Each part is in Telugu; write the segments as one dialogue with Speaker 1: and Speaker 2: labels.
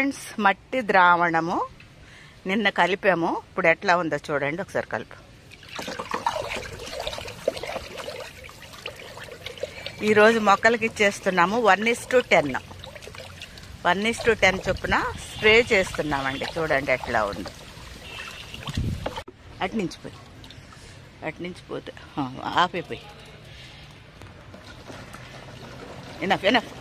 Speaker 1: ఫ్రెండ్స్, మట్టి ద్రావణము నిన్న కలిపాము. ఇప్పుడు ఎట్లా ఉందో చూడండి ఒకసారి. కలుపు. ఈరోజు మొక్కలకి ఇచ్చేస్తున్నాము 1:10. 1:10 చొప్పున స్ప్రే చేస్తున్నామండి. చూడండి ఎట్లా ఉంది. అట్నుంచి పోతే ఆపైపోయి ఎనఫ్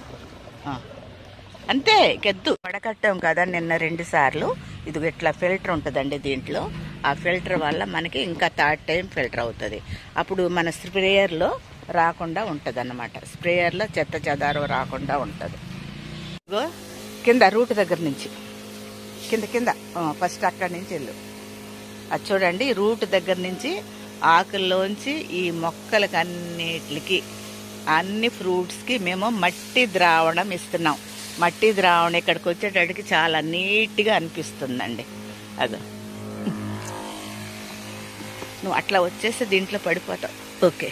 Speaker 1: అంతే. గెద్దు పడకట్టాం కదా నిన్న 2 సార్లు. ఇది ఇట్లా ఫిల్టర్ ఉంటుందండి దీంట్లో. ఆ ఫిల్టర్ వల్ల మనకి ఇంకా 3rd టైం ఫిల్టర్ అవుతుంది. అప్పుడు మన స్ప్రేయర్లో రాకుండా ఉంటుంది అన్నమాట. స్ప్రేయర్లో చెత్త చెదారం రాకుండా ఉంటుంది. కింద రూట్ దగ్గర నుంచి కింద ఫస్ట్ అక్కడి నుంచి వెళ్ళు. అది చూడండి, రూట్ దగ్గర నుంచి ఆకుల్లోంచి ఈ మొక్కలకి అన్నిటికి, అన్ని ఫ్రూట్స్కి మేము మట్టి ద్రావణం ఇస్తున్నాం. మట్టి ద్రావణం ఇక్కడికి వచ్చేటప్పటికి చాలా నీట్గా అనిపిస్తుందండి. అదో నువ్వు అట్లా వచ్చేసి దీంట్లో పడిపోతావు. ఓకే.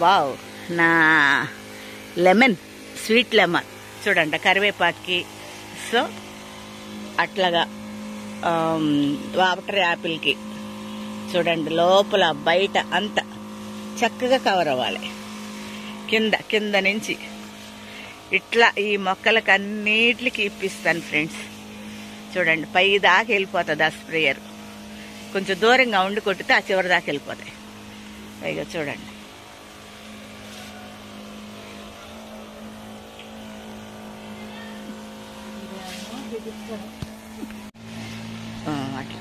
Speaker 1: వావ్, నా లెమన్, స్వీట్ లెమన్ చూడండి, కరివేపాకి. సో అట్లాగా వాటర్ యాపిల్కి చూడండి, లోపల బయట అంతా చక్కగా కవర్ అవ్వాలి. కింద నుంచి ఇట్లా ఈ మొక్కలకు అన్నిటికి ఇప్పిస్తాను ఫ్రెండ్స్. చూడండి, పై దాకా వెళ్ళిపోతుంది ఆ స్ప్రేయర్. కొంచెం దూరంగా ఉండి కొట్టితే ఆ చివరి దాకా వెళ్ళిపోతాయి. పైగా చూడండి, అట్లా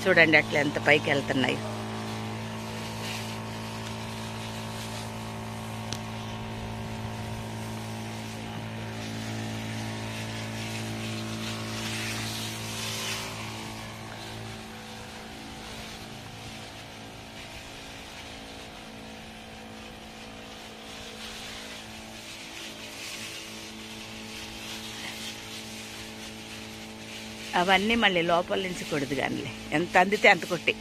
Speaker 1: చూడండి అట్లా ఎంత పైకి వెళ్తున్నాయి. అవన్నీ మళ్ళీ లోపల నుంచి కొడదు కానీ ఎంత అందితే అంత కొట్టి.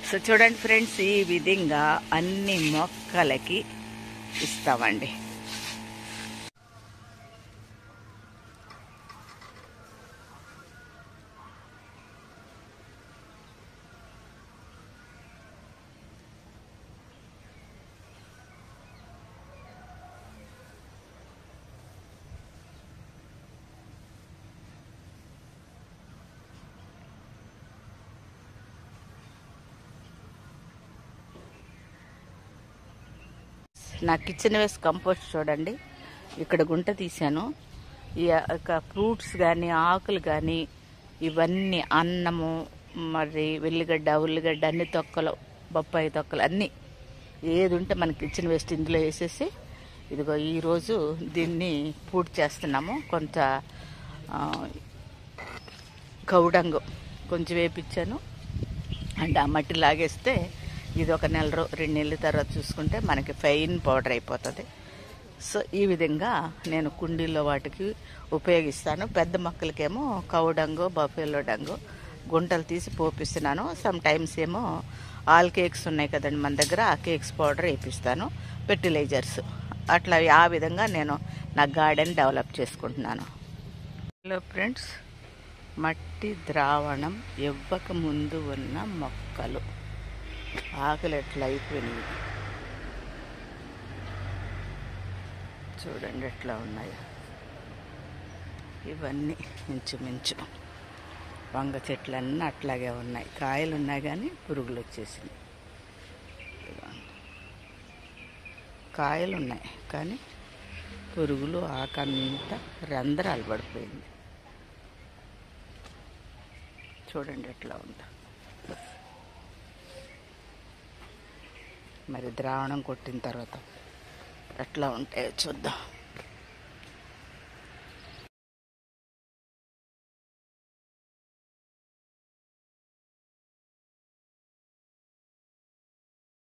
Speaker 1: సో చూడండి ఫ్రెండ్స్, ఈ విధంగా అన్ని మొక్కలకి ఇస్తామండి. నా కిచెన్ వేస్ట్ కంపోస్ట్ చూడండి, ఇక్కడ గుంట తీశాను. ఈ ఫ్రూట్స్ కానీ ఆకులు కానీ ఇవన్నీ, అన్నము, మరి వెల్లిగడ్డ, ఉల్లిగడ్డ, అన్ని తొక్కలు, బొప్పాయి తొక్కలు అన్నీ ఏది ఉంటే మన కిచెన్ వేస్ట్ ఇందులో వేసేసి, ఇదిగో ఈరోజు దీన్ని పూర్తి చేస్తున్నాము. కొంత కౌడంగు కొంచెం వేపించాను. అండ్ ఆ మట్టి లాగేస్తే ఇది ఒక 1-2 నెలల తర్వాత చూసుకుంటే మనకి ఫైన్ పౌడర్ అయిపోతుంది. సో ఈ విధంగా నేను కుండీల్లో వాటికి ఉపయోగిస్తాను. పెద్ద మొక్కలకేమో కౌడంగు, బఫెలో డంగు గుంటలు తీసి పోపిస్తున్నాను. సమ్ టైమ్స్ ఏమో ఆల్ కేక్స్ ఉన్నాయి కదండి మన దగ్గర, ఆ కేక్స్ పౌడర్ వేపిస్తాను, ఫెర్టిలైజర్స్. అట్లా ఆ విధంగా నేను నా గార్డెన్ డెవలప్ చేసుకుంటున్నాను. హలో ఫ్రెండ్స్, మట్టి ద్రావణం ఇవ్వక ముందు ఉన్న మొక్కలు, ఆకులు ఎట్లా అయిపోయినాయి చూడండి, ఎట్లా ఉన్నాయి. ఇవన్నీ ఇంచుమించు వంగ చెట్లన్నీ అట్లాగే ఉన్నాయి. కాయలు ఉన్నాయి కానీ పురుగులు వచ్చేసినాయి. కాయలు ఉన్నాయి కానీ పురుగులు, ఆకంతా రంధ్రాలు పడిపోయింది. చూడండి ఎట్లా ఉందో. మరి ద్రావణం కొట్టిన తర్వాత ఎట్లా ఉంటాయో చూద్దాం.